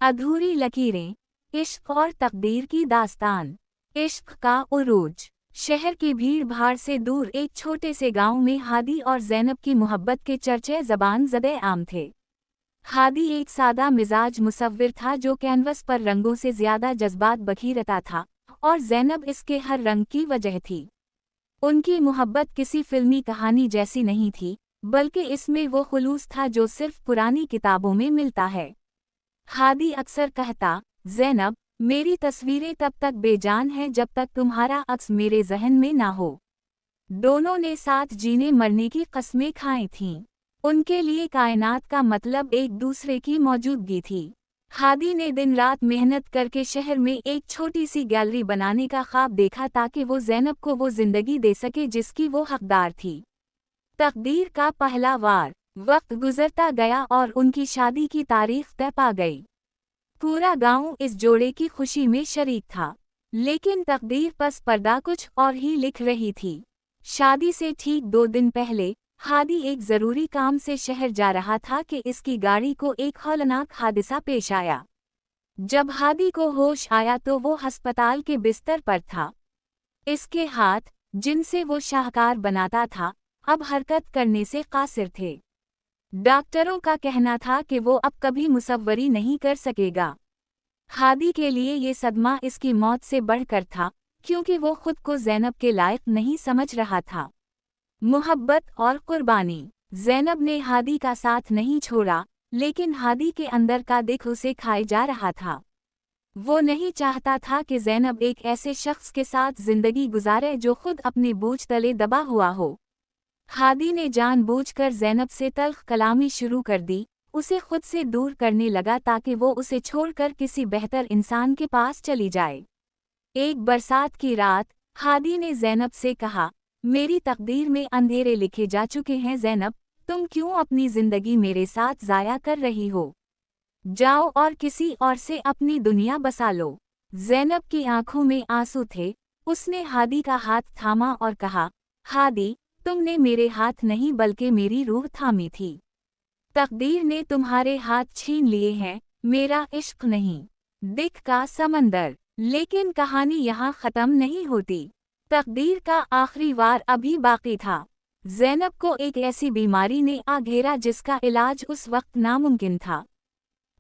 अधूरी लकीरें, इश्क और तकदीर की दास्तान। इश्क का उरूज। शहर की भीड़ भाड़ से दूर एक छोटे से गांव में हादी और ज़ैनब की मोहब्बत के चर्चे ज़बान ज़दे आम थे। हादी एक सादा मिजाज मुसव्विर था जो कैनवस पर रंगों से ज़्यादा जज्बात बखेरता था, और ज़ैनब इसके हर रंग की वजह थी। उनकी मोहब्बत किसी फिल्मी कहानी जैसी नहीं थी, बल्कि इसमें वो खुलूस था जो सिर्फ पुरानी किताबों में मिलता है। हादी अक्सर कहता, ज़ैनब, मेरी तस्वीरें तब तक बेजान हैं जब तक तुम्हारा अक्स मेरे जहन में ना हो। दोनों ने साथ जीने मरने की कस्में खाई थीं। उनके लिए कायनात का मतलब एक दूसरे की मौजूदगी थी। हादी ने दिन रात मेहनत करके शहर में एक छोटी सी गैलरी बनाने का ख्वाब देखा ताकि वो ज़ैनब को वो जिंदगी दे सके जिसकी वो हकदार थी। तकदीर का पहला वार। वक्त गुजरता गया और उनकी शादी की तारीख तय पा गई। पूरा गांव इस जोड़े की खुशी में शरीक था, लेकिन तकदीर पस पर्दा कुछ और ही लिख रही थी। शादी से ठीक 2 दिन पहले हादी एक जरूरी काम से शहर जा रहा था कि इसकी गाड़ी को एक हौलनाक हादसा पेश आया। जब हादी को होश आया तो वो अस्पताल के बिस्तर पर था। इसके हाथ, जिनसे वो शाहकार बनाता था, अब हरकत करने से कासिर थे। डॉक्टरों का कहना था कि वो अब कभी मुसव्वरी नहीं कर सकेगा। हादी के लिए ये सदमा इसकी मौत से बढ़कर था, क्योंकि वो खुद को ज़ैनब के लायक नहीं समझ रहा था। मोहब्बत और कुर्बानी। ज़ैनब ने हादी का साथ नहीं छोड़ा, लेकिन हादी के अंदर का दिख उसे खाए जा रहा था। वो नहीं चाहता था कि ज़ैनब एक ऐसे शख्स के साथ जिंदगी गुजारे जो खुद अपने बोझ तले दबा हुआ हो। हादी ने जानबूझकर ज़ैनब से तल्ख कलामी शुरू कर दी, उसे खुद से दूर करने लगा ताकि वो उसे छोड़कर किसी बेहतर इंसान के पास चली जाए। एक बरसात की रात हादी ने ज़ैनब से कहा, मेरी तकदीर में अंधेरे लिखे जा चुके हैं ज़ैनब, तुम क्यों अपनी ज़िंदगी मेरे साथ ज़ाया कर रही हो? जाओ और किसी और से अपनी दुनिया बसा लो। ज़ैनब की आंखों में आंसू थे। उसने हादी का हाथ थामा और कहा, हादी, तुमने मेरे हाथ नहीं बल्कि मेरी रूह थामी थी। तकदीर ने तुम्हारे हाथ छीन लिए हैं, मेरा इश्क नहीं। दिख का समंदर। लेकिन कहानी यहाँ ख़त्म नहीं होती। तकदीर का आखिरी वार अभी बाकी था। ज़ैनब को एक ऐसी बीमारी ने आ घेरा जिसका इलाज उस वक्त नामुमकिन था।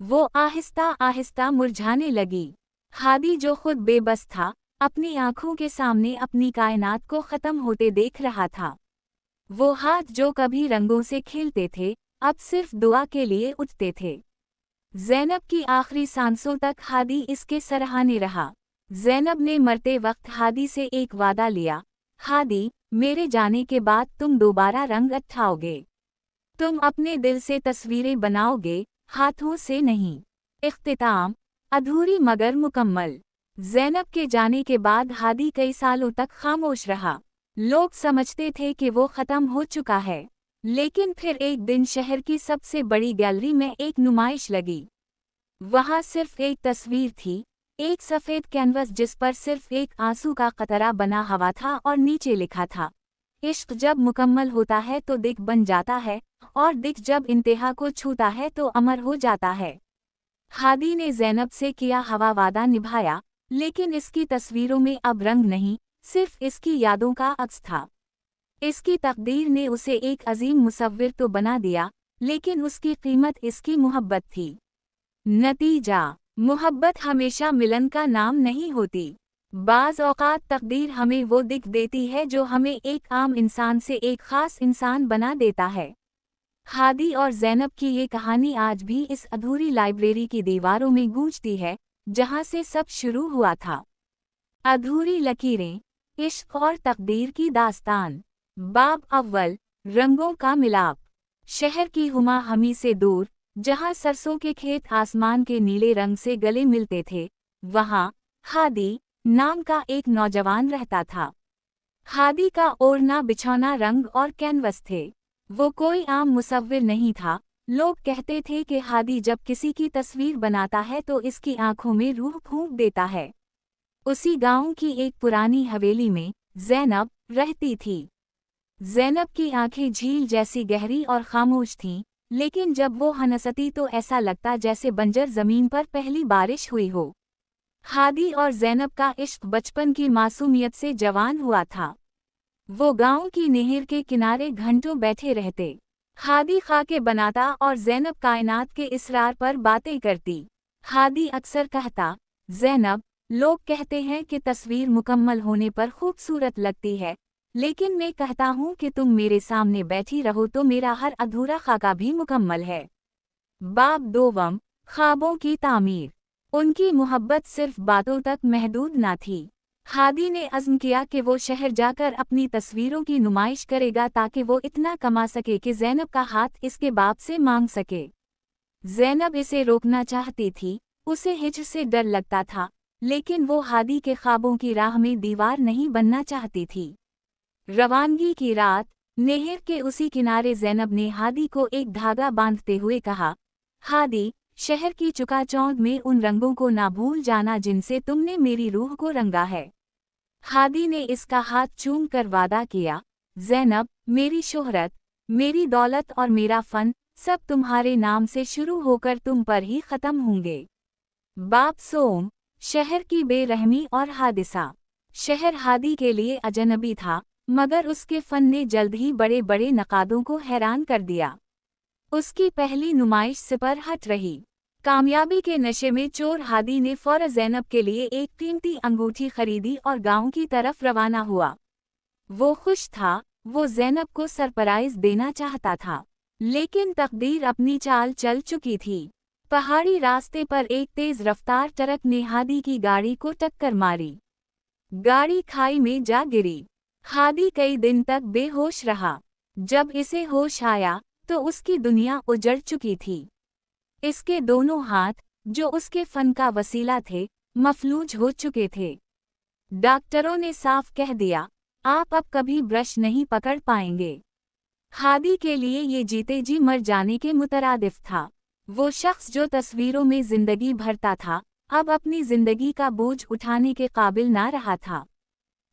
वो आहिस्ता आहिस्ता मुरझाने लगी। हादी जो खुद बेबस था, अपनी आंखों के सामने अपनी कायनात को ख़त्म होते देख रहा था। वो हाथ जो कभी रंगों से खेलते थे, अब सिर्फ दुआ के लिए उठते थे। ज़ैनब की आखिरी सांसों तक हादी इसके सराहने रहा। ज़ैनब ने मरते वक्त हादी से एक वादा लिया, हादी, मेरे जाने के बाद तुम दोबारा रंग उठाओगे। तुम अपने दिल से तस्वीरें बनाओगे, हाथों से नहीं। इख्तिताम। अधूरी मगर मुकम्मल। ज़ैनब के जाने के बाद हादी कई सालों तक खामोश रहा। लोग समझते थे कि वो ख़त्म हो चुका है, लेकिन फिर एक दिन शहर की सबसे बड़ी गैलरी में एक नुमाइश लगी। वहाँ सिर्फ एक तस्वीर थी, एक सफ़ेद कैनवस जिस पर सिर्फ एक आंसू का कतरा बना हुआ था और नीचे लिखा था, इश्क जब मुकम्मल होता है तो दिख बन जाता है, और दिख जब इंतहा को छूता है तो अमर हो जाता है। हादी ने ज़ैनब से किया हुआ वादा निभाया, लेकिन इसकी तस्वीरों में अब रंग नहीं, सिर्फ इसकी यादों का अक्स था। इसकी तकदीर ने उसे एक अजीम मुसव्विर तो बना दिया, लेकिन उसकी कीमत इसकी मोहब्बत थी। नतीजा। मोहब्बत हमेशा मिलन का नाम नहीं होती। बाज़ औक़ात तकदीर हमें वो दिख देती है जो हमें एक आम इंसान से एक ख़ास इंसान बना देता है। हादी और ज़ैनब की ये कहानी आज भी इस अधूरी लाइब्रेरी की दीवारों में गूंजती है, जहाँ से सब शुरू हुआ था। अधूरी लकीरें, इश्क और तकदीर की दास्तान। बाब अव्वल, रंगों का मिलाप। शहर की हुमा हमी से दूर, जहाँ सरसों के खेत आसमान के नीले रंग से गले मिलते थे, वहाँ हादी नाम का एक नौजवान रहता था। हादी का ओढ़ना बिछौना रंग और कैनवस थे। वो कोई आम मुसव्विर नहीं था। लोग कहते थे कि हादी जब किसी की तस्वीर बनाता है तो इसकी आंखों में रूह फूंक देता है। उसी गांव की एक पुरानी हवेली में ज़ैनब रहती थी। ज़ैनब की आंखें झील जैसी गहरी और खामोश थीं, लेकिन जब वो हंसती तो ऐसा लगता जैसे बंजर जमीन पर पहली बारिश हुई हो। हादी और ज़ैनब का इश्क बचपन की मासूमियत से जवान हुआ था। वो गांव की नहर के किनारे घंटों बैठे रहते। हादी खाके बनाता और ज़ैनब कायनात के इसरार पर बातें करती। हादी अक्सर कहता, ज़ैनब, लोग कहते हैं कि तस्वीर मुकम्मल होने पर खूबसूरत लगती है, लेकिन मैं कहता हूँ कि तुम मेरे सामने बैठी रहो तो मेरा हर अधूरा खाका भी मुकम्मल है। बाब दोवम, ख्वाबों की तामीर। उनकी मोहब्बत सिर्फ बातों तक महदूद ना थी। हादी ने अज़्म किया कि वो शहर जाकर अपनी तस्वीरों की नुमाइश करेगा ताकि वो इतना कमा सके कि ज़ैनब का हाथ इसके बाप से मांग सके। ज़ैनब इसे रोकना चाहती थी, उसे हिचक से डर लगता था, लेकिन वो हादी के ख्वाबों की राह में दीवार नहीं बनना चाहती थी। रवानगी की रात, नहर के उसी किनारे ज़ैनब ने हादी को एक धागा बांधते हुए कहा, हादी, शहर की चकाचौंध में उन रंगों को ना भूल जाना जिनसे तुमने मेरी रूह को रंगा है। हादी ने इसका हाथ चूम कर वादा किया, ज़ैनब, मेरी शोहरत, मेरी दौलत और मेरा फन, सब तुम्हारे नाम से शुरू होकर तुम पर ही ख़त्म होंगे। बाप सोम, शहर की बेरहमी और हादिसा। शहर हादी के लिए अजनबी था, मगर उसके फन ने जल्द ही बड़े बड़े नकादों को हैरान कर दिया। उसकी पहली नुमाइश सिपरहट रही। कामयाबी के नशे में चोर हादी ने फौरन ज़ैनब के लिए एक कीमती अंगूठी खरीदी और गांव की तरफ रवाना हुआ। वो खुश था, वो ज़ैनब को सरप्राइज देना चाहता था, लेकिन तकदीर अपनी चाल चल चुकी थी। पहाड़ी रास्ते पर एक तेज रफ्तार ट्रक ने हादी की गाड़ी को टक्कर मारी। गाड़ी खाई में जा गिरी। हादी कई दिन तक बेहोश रहा। जब इसे होश आया तो उसकी दुनिया उजड़ चुकी थी। इसके दोनों हाथ, जो उसके फन का वसीला थे, मफलूज हो चुके थे। डॉक्टरों ने साफ कह दिया, आप अब कभी ब्रश नहीं पकड़ पाएंगे। हादी के लिए ये जीते जी मर जाने के मुतरादिफ था। वो शख्स जो तस्वीरों में जिंदगी भरता था, अब अपनी जिंदगी का बोझ उठाने के काबिल ना रहा था।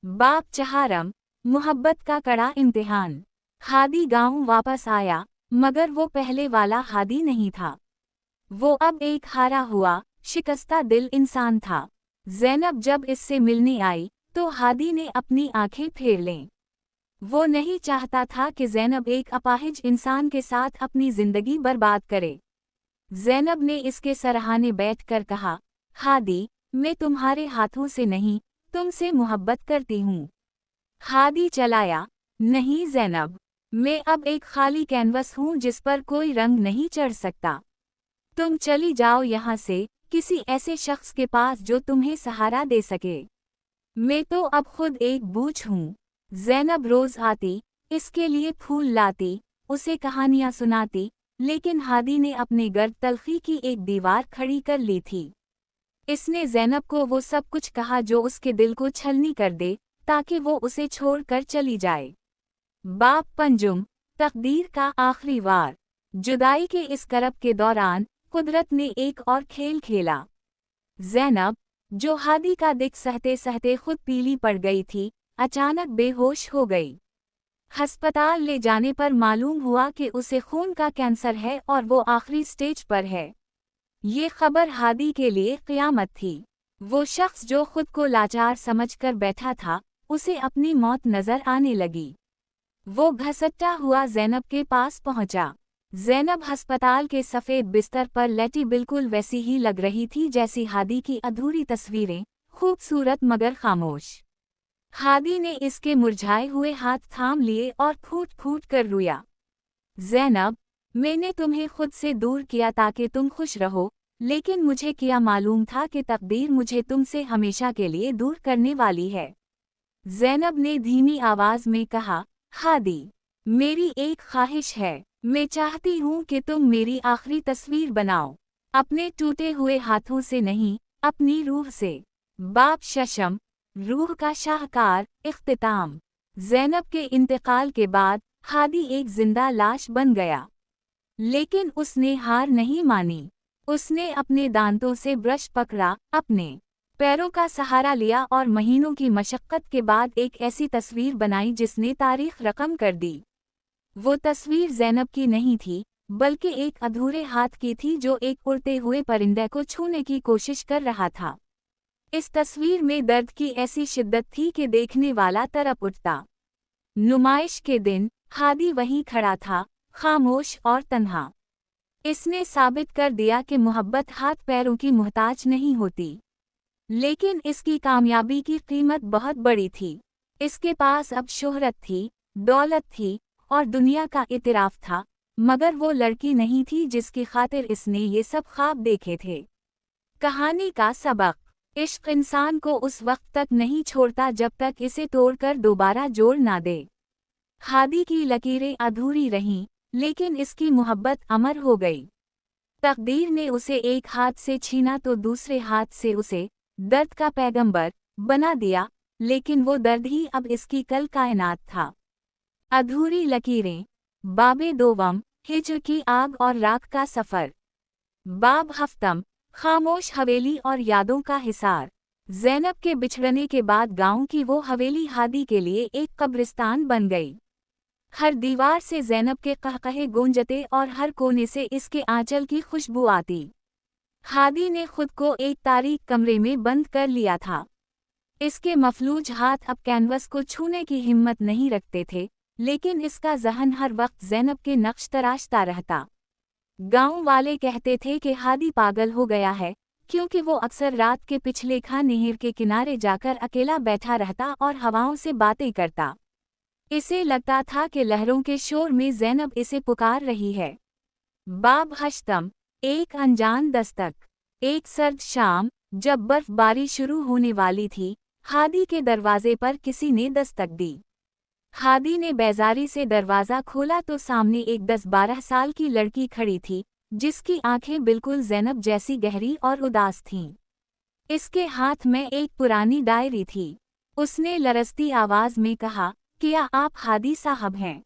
बाप चहारम, मोहब्बत का कड़ा इम्तिहान। हादी गांव वापस आया, मगर वो पहले वाला हादी नहीं था। वो अब एक हारा हुआ, शिकस्ता दिल इंसान था। ज़ैनब जब इससे मिलने आई, तो हादी ने अपनी आंखें फेर लें। वो नहीं चाहता था कि ज़ैनब एक अपाहिज इंसान के साथ अपनी जिंदगी बर्बाद करे। ज़ैनब ने इसके सराहाने बैठकर कहा, हादी, मैं तुम्हारे हाथों से नहीं, तुमसे मोहब्बत करती हूँ। हादी चलाया, नहीं ज़ैनब, मैं अब एक खाली कैनवस हूँ जिस पर कोई रंग नहीं चढ़ सकता। तुम चली जाओ यहाँ से, किसी ऐसे शख्स के पास जो तुम्हें सहारा दे सके। मैं तो अब खुद एक बूझ हूँ। ज़ैनब रोज़ आती, इसके लिए फूल लाती, उसे कहानियाँ सुनाती, लेकिन हादी ने अपने गर्द तलखी की एक दीवार खड़ी कर ली थी। इसने ज़ैनब को वो सब कुछ कहा जो उसके दिल को छलनी कर दे, ताकि वो उसे छोड़कर चली जाए। बाप पंजुम, तकदीर का आखिरी वार। जुदाई के इस करब के दौरान कुदरत ने एक और खेल खेला। ज़ैनब, जो हादी का दिख सहते सहते खुद पीली पड़ गई थी, अचानक बेहोश हो गई। हस्पताल ले जाने पर मालूम हुआ कि उसे खून का कैंसर है और वो आखिरी स्टेज पर है। ये खबर हादी के लिए क़यामत थी। वो शख्स जो खुद को लाचार समझकर बैठा था, उसे अपनी मौत नजर आने लगी। वो घसटता हुआ ज़ैनब के पास पहुंचा। ज़ैनब हस्पताल के सफ़ेद बिस्तर पर लेटी बिल्कुल वैसी ही लग रही थी जैसी हादी की अधूरी तस्वीरें, खूबसूरत मगर खामोश। हादी ने इसके मुरझाए हुए हाथ थाम लिए और फूट फूट कर रोया। ज़ैनब, मैंने तुम्हें खुद से दूर किया ताकि तुम खुश रहो, लेकिन मुझे क्या मालूम था कि तकदीर मुझे तुमसे हमेशा के लिए दूर करने वाली है। ज़ैनब ने धीमी आवाज़ में कहा, हादी, मेरी एक ख्वाहिश है, मैं चाहती हूँ कि तुम मेरी आखिरी तस्वीर बनाओ, अपने टूटे हुए हाथों से नहीं, अपनी रूह से। बाप शशम, रूह का शाहकार, इख्तिताम। ज़ैनब के इंतकाल के बाद हादी एक जिंदा लाश बन गया, लेकिन उसने हार नहीं मानी। उसने अपने दांतों से ब्रश पकड़ा, अपने पैरों का सहारा लिया और महीनों की मशक्क़त के बाद एक ऐसी तस्वीर बनाई जिसने तारीख रकम कर दी। वो तस्वीर ज़ैनब की नहीं थी, बल्कि एक अधूरे हाथ की थी जो एक उड़ते हुए परिंदे को छूने की कोशिश कर रहा था। इस तस्वीर में दर्द की ऐसी शिद्दत थी कि देखने वाला तड़प उठता। नुमाइश के दिन हादी वहीं खड़ा था, खामोश और तन्हा। इसने साबित कर दिया कि मोहब्बत हाथ पैरों की मोहताज नहीं होती। लेकिन इसकी कामयाबी की कीमत बहुत बड़ी थी। इसके पास अब शोहरत थी, दौलत थी और दुनिया का इतराफ था, मगर वो लड़की नहीं थी जिसकी खातिर इसने ये सब ख्वाब देखे थे। कहानी का सबक: इश्क इंसान को उस वक्त तक नहीं छोड़ता जब तक इसे तोड़कर दोबारा जोड़ ना दे। हादी की लकीरें अधूरी रहीं, लेकिन इसकी मोहब्बत अमर हो गई। तकदीर ने उसे एक हाथ से छीना तो दूसरे हाथ से उसे दर्द का पैगंबर बना दिया, लेकिन वो दर्द ही अब इसकी कल कायनात था। अधूरी लकीरें। बाबे दोवम, हिज्र की आग और राख का सफ़र। बाब हफ्तम, खामोश हवेली और यादों का हिसार। ज़ैनब के बिछड़ने के बाद गांव की वो हवेली हादी के लिए एक कब्रिस्तान बन गई। हर दीवार से ज़ैनब के कहकहे गूंजते और हर कोने से इसके आंचल की खुशबू आती। हादी ने खुद को एक तारीक कमरे में बंद कर लिया था। इसके मफलूज हाथ अब कैनवस को छूने की हिम्मत नहीं रखते थे, लेकिन इसका ज़हन हर वक्त ज़ैनब के नक्श तराशता रहता। गांव वाले कहते थे कि हादी पागल हो गया है, क्योंकि वो अक्सर रात के पिछले नहर के किनारे जाकर अकेला बैठा रहता और हवाओं से बातें करता। इसे लगता था कि लहरों के शोर में ज़ैनब इसे पुकार रही है। बाब हश्तम, एक अनजान दस्तक। एक सर्द शाम, जब बर्फबारी शुरू होने वाली थी, हादी के दरवाजे पर किसी ने दस्तक दी। हादी ने बेजारी से दरवाज़ा खोला तो सामने एक 10-12 साल की लड़की खड़ी थी, जिसकी आंखें बिल्कुल ज़ैनब जैसी गहरी और उदास थीं। इसके हाथ में एक पुरानी डायरी थी। उसने लरजती आवाज़ में कहा, क्या आप हादी साहब हैं?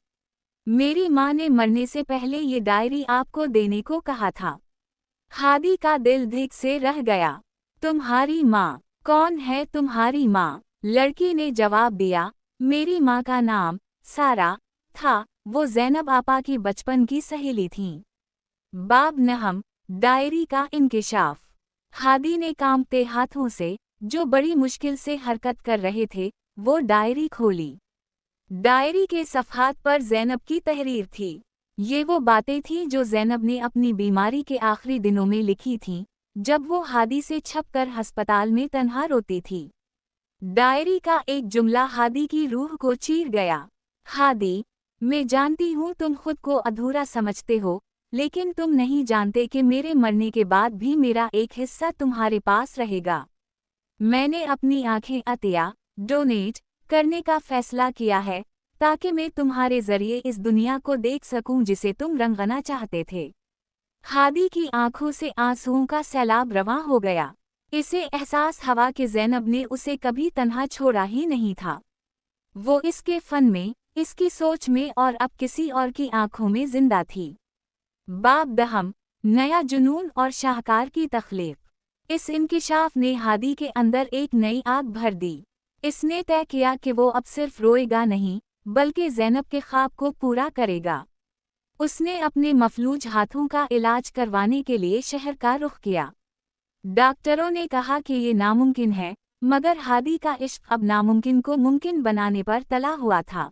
मेरी माँ ने मरने से पहले ये डायरी आपको देने को कहा था। हादी का दिल धिक से रह गया। तुम्हारी माँ? कौन है तुम्हारी माँ? लड़की ने जवाब दिया, मेरी माँ का नाम सारा था, वो ज़ैनब आपा की बचपन की सहेली थीं। बाब नहम, डायरी का इंकिशाफ। हादी ने कांपते हाथों से, जो बड़ी मुश्किल से हरकत कर रहे थे, वो डायरी खोली। डायरी के सफ़हात पर ज़ैनब की तहरीर थी। ये वो बातें थीं जो ज़ैनब ने अपनी बीमारी के आखिरी दिनों में लिखी थीं, जब वो हादी से छपकर अस्पताल में तन्हा रोती थी। डायरी का एक जुमला हादी की रूह को चीर गया। हादी, मैं जानती हूँ तुम खुद को अधूरा समझते हो, लेकिन तुम नहीं जानते कि मेरे मरने के बाद भी मेरा एक हिस्सा तुम्हारे पास रहेगा। मैंने अपनी आंखें अतिया डोनेट करने का फैसला किया है, ताकि मैं तुम्हारे जरिए इस दुनिया को देख सकूं जिसे तुम रंगना चाहते थे। हादी की आंखों से आंसुओं का सैलाब रवां हो गया। इसे एहसास हुआ कि ज़ैनब ने उसे कभी तन्हा छोड़ा ही नहीं था। वो इसके फन में, इसकी सोच में और अब किसी और की आंखों में जिंदा थी। बाब दहम, नया जुनून और शाहकार की तख्लीक। इस इंकिशाफ ने हादी के अंदर एक नई आग भर दी। इसने तय किया कि वो अब सिर्फ रोएगा नहीं, बल्कि ज़ैनब के ख्वाब को पूरा करेगा। उसने अपने मफलूज हाथों का इलाज करवाने के लिए शहर का रुख किया। डॉक्टरों ने कहा कि ये नामुमकिन है, मगर हादी का इश्क अब नामुमकिन को मुमकिन बनाने पर तला हुआ था।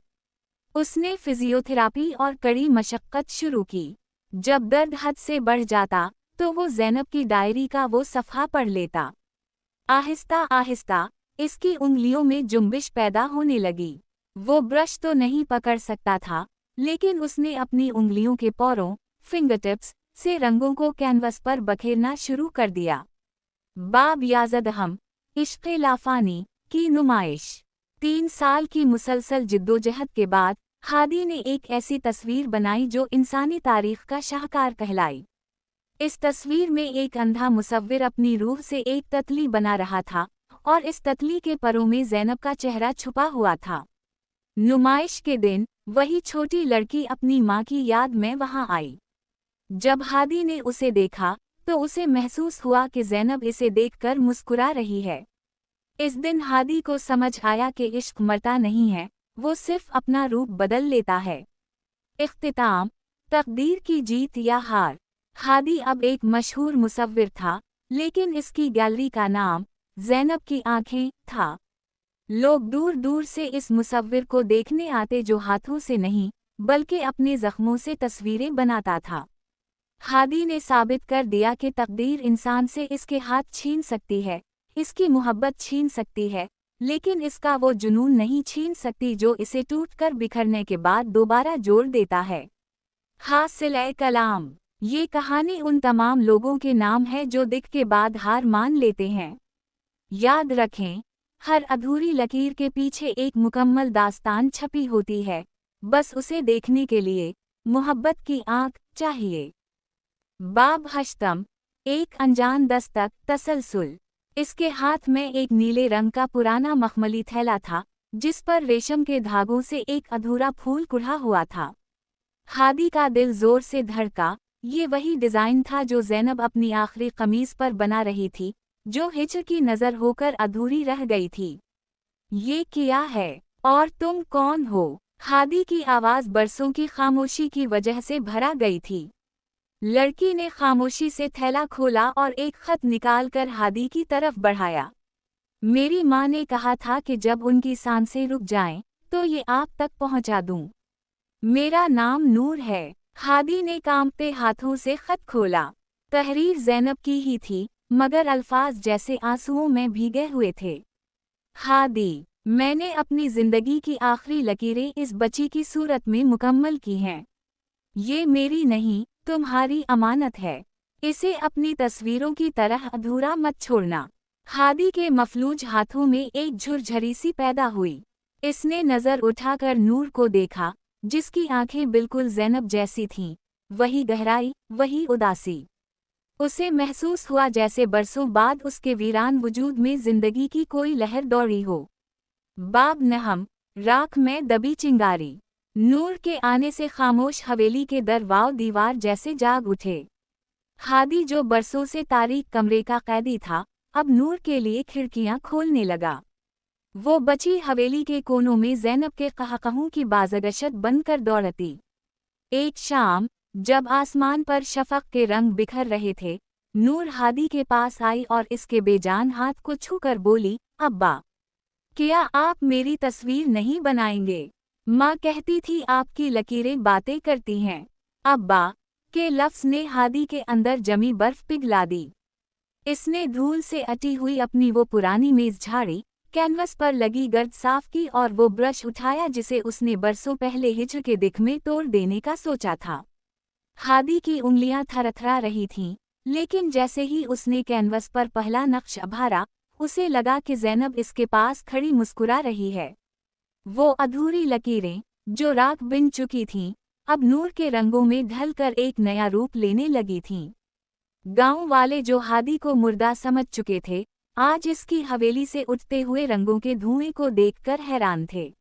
उसने फिजियोथेरापी और कड़ी मशक्क़त शुरू की। जब दर्द हद से बढ़ जाता, तो वो ज़ैनब की डायरी का वो सफ़हा पढ़ लेता। आहिस्ता आहिस्ता इसकी उंगलियों में जुम्बिश पैदा होने लगी। वो ब्रश तो नहीं पकड़ सकता था, लेकिन उसने अपनी उंगलियों के पोरों, फिंगरटिप्स से रंगों को कैनवस पर बखेरना शुरू कर दिया। बाब याज़दहम, इश्क़े लाफ़ानी की नुमाइश। 3 साल की मुसलसल जिद्दोजहद के बाद हादी ने एक ऐसी तस्वीर बनाई जो इंसानी तारीख़ का शाहकार कहलाई। इस तस्वीर में एक अंधा मुसव्विर अपनी रूह से एक ततली बना रहा था, और इस ततली के परों में ज़ैनब का चेहरा छुपा हुआ था। नुमाइश के दिन वही छोटी लड़की अपनी माँ की याद में वहाँ आई। जब हादी ने उसे देखा, तो उसे महसूस हुआ कि ज़ैनब इसे देखकर मुस्कुरा रही है। इस दिन हादी को समझ आया कि इश्क मरता नहीं है, वो सिर्फ अपना रूप बदल लेता है। इख्तिताम, तकदीर की जीत या हार। हादी अब एक मशहूर मुसव्विर था, लेकिन इसकी गैलरी का नाम ज़ैनब की आंखें था। लोग दूर दूर से इस मुसव्विर को देखने आते जो हाथों से नहीं, बल्कि अपने जख्मों से तस्वीरें बनाता था। हादी ने साबित कर दिया कि तकदीर इंसान से इसके हाथ छीन सकती है, इसकी मोहब्बत छीन सकती है, लेकिन इसका वो जुनून नहीं छीन सकती जो इसे टूटकर बिखरने के बाद दोबारा जोड़ देता है। हासिल कलाम। ये कहानी उन तमाम लोगों के नाम है जो दिख के बाद हार मान लेते हैं। याद रखें, हर अधूरी लकीर के पीछे एक मुकम्मल दास्तान छपी होती है, बस उसे देखने के लिए मोहब्बत की आंख चाहिए। बाब हश्तम, एक अनजान दस्तक तसलसुल। इसके हाथ में एक नीले रंग का पुराना मखमली थैला था, जिस पर रेशम के धागों से एक अधूरा फूल कुढ़ा हुआ था। हादी का दिल जोर से धड़का। ये वही डिज़ाइन था जो ज़ैनब अपनी आखिरी कमीज पर बना रही थी, जो हिज्र की नज़र होकर अधूरी रह गई थी। ये क्या है और तुम कौन हो? हादी की आवाज़ बरसों की खामोशी की वजह से भरा गई थी। लड़की ने खामोशी से थैला खोला और एक खत निकालकर हादी की तरफ बढ़ाया। मेरी माँ ने कहा था कि जब उनकी सांसें रुक जाएं, तो ये आप तक पहुँचा दूँ। मेरा नाम नूर है। हादी ने कांपते हाथों से खत खोला। तहरीर ज़ैनब की ही थी, मगर अल्फाज जैसे आंसुओं में भीगे हुए थे। हादी, मैंने अपनी जिंदगी की आखिरी लकीरें इस बच्ची की सूरत में मुकम्मल की हैं। ये मेरी नहीं, तुम्हारी अमानत है। इसे अपनी तस्वीरों की तरह अधूरा मत छोड़ना। हादी के मफलूज हाथों में एक झुरझरी सी पैदा हुई। इसने नज़र उठाकर नूर को देखा, जिसकी आंखें बिल्कुल ज़ैनब जैसी थीं, वही गहराई, वही उदासी। उसे महसूस हुआ जैसे बरसों बाद उसके वीरान वजूद में जिंदगी की कोई लहर दौड़ी हो। बाब नहम, राख में दबी चिंगारी। नूर के आने से खामोश हवेली के दरवाज़ दीवार जैसे जाग उठे। हादी जो बरसों से तारीक कमरे का कैदी था, अब नूर के लिए खिड़कियां खोलने लगा। वो बची हवेली के कोनों में ज़ैनब के कहकहों की बाज़गशत बनकर दौड़ती। एक शाम, जब आसमान पर शफ़क़ के रंग बिखर रहे थे, नूर हादी के पास आई और इसके बेजान हाथ को छूकर बोली, अब्बा, क्या आप मेरी तस्वीर नहीं बनाएंगे? माँ कहती थी आपकी लकीरें बातें करती हैं। अब्बा के लफ्ज़ ने हादी के अंदर जमी बर्फ पिघला दी। इसने धूल से अटी हुई अपनी वो पुरानी मेज़ झाड़ी, कैनवस पर लगी गर्द साफ की और वो ब्रश उठाया जिसे उसने बरसों पहले हिज्र के दिख में तोड़ देने का सोचा था। हादी की उंगलियां थरथरा रही थीं, लेकिन जैसे ही उसने कैनवस पर पहला नक्श उभारा, उसे लगा कि ज़ैनब इसके पास खड़ी मुस्कुरा रही है। वो अधूरी लकीरें, जो राख बिन चुकी थीं, अब नूर के रंगों में ढलकर एक नया रूप लेने लगी थीं। गांव वाले जो हादी को मुर्दा समझ चुके थे, आज इसकी हवेली से उठते हुए रंगों के धुएं को देखकर हैरान थे।